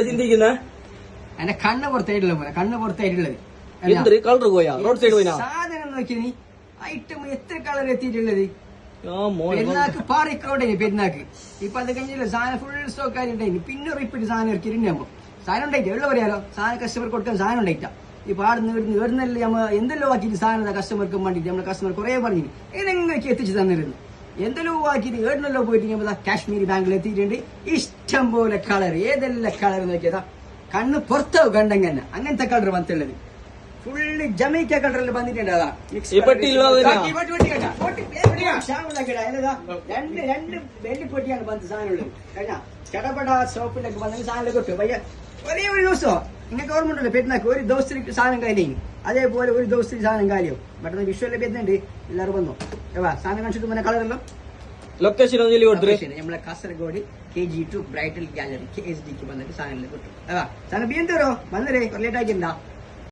ചിന്തിക്കുന്ന എന്റെ കണ്ണ് പുറത്തായിട്ടുള്ള പോലെ കണ്ണ് പുറത്തായിട്ടുള്ളത് എന്തൊരു കളർ പോയാ റോഡ് സൈഡ് പോയിനാ സാധനം നോക്കി നീ ഐറ്റം എത്ര കളർ എത്തിയിട്ടുള്ളത് പെരുന്നാക്ക് പാറിക്കോട്ടെ പെരുന്നാക്ക് ഇപ്പൊ അത് കഴിഞ്ഞില്ല സാധനം ഫുൾ സ്റ്റോക്ക് ആയിട്ടുണ്ടായി പിന്നെ റിപ്പീറ്റ് സാധനം ഇറക്കിയിട്ടുണ്ടാകുമ്പോ സാധനം ഉണ്ടായിട്ട് എവിടെ പറയാലോ സാധനം കസ്റ്റമർ കൊടുക്കാൻ സാധനം ഉണ്ടായിട്ടാ ഇപ്പൊ ആടുന്നല്ലേ നമ്മ എന്തെല്ലോ ആക്കിയിട്ട് സാധനം കസ്റ്റമർക്ക് വേണ്ടിട്ട് നമ്മളെ കസ്റ്റമർ കുറെ പറഞ്ഞു ഇതെങ്ങൾക്ക് എത്തിച്ചു തന്നിരുന്നു എന്തെല്ലോ ആക്കിയിട്ട് ഏടിനല്ലോ പോയിട്ട് കാശ്മീരി ബാങ്കിൽ എത്തിയിട്ടുണ്ട് ഇഷ്ടം പോലെ കളർ ഏതെല്ലാം കളർ നോക്കിയതാ കണ്ണ് പുറത്താവും കണ്ടങ്ങനെ അങ്ങനത്തെ കളർ വന്നിട്ടുള്ളത് ഫുള്ള് ജമൈക്ക കളറിൽ വന്നിട്ടുണ്ട് അതാ രണ്ട് വെള്ളിപ്പൊട്ടിയാണ് വന്നത് സാധനമുള്ളത് കഴിഞ്ഞ ചടപട ഷോപ്പിലൊക്കെ വന്നെങ്കിൽ സാധനം കിട്ടും പയ്യ ഒരേ ഒരു ദിവസമോ നിങ്ങൾക്ക് ഓർമ്മ ഉണ്ടല്ലോ പെരുന്നാക്ക് ഒരു ദിവസത്തിൽ സാധനം കാലിയും അതേപോലെ ഒരു ദിവസത്തിൽ സാധനം കാലിയോ പെട്ടെന്ന് വിഷ്വലിൽ വരുന്നുണ്ട് എല്ലാവരും വന്നു സാധനം കാണിച്ചിട്ട് പിന്നെ കളറല്ലോ ലൊക്കേഷൻ നമ്മളെ കാസർഗോഡ് KG2 ബ്രൈറ്റൽ ഗാലറി KSDക്ക് വന്നിട്ട് സാധനങ്ങൾ കിട്ടും സാധനം ബിയെന്തോരോ വന്നരേ ലേറ്റ് ആക്കിണ്ടാ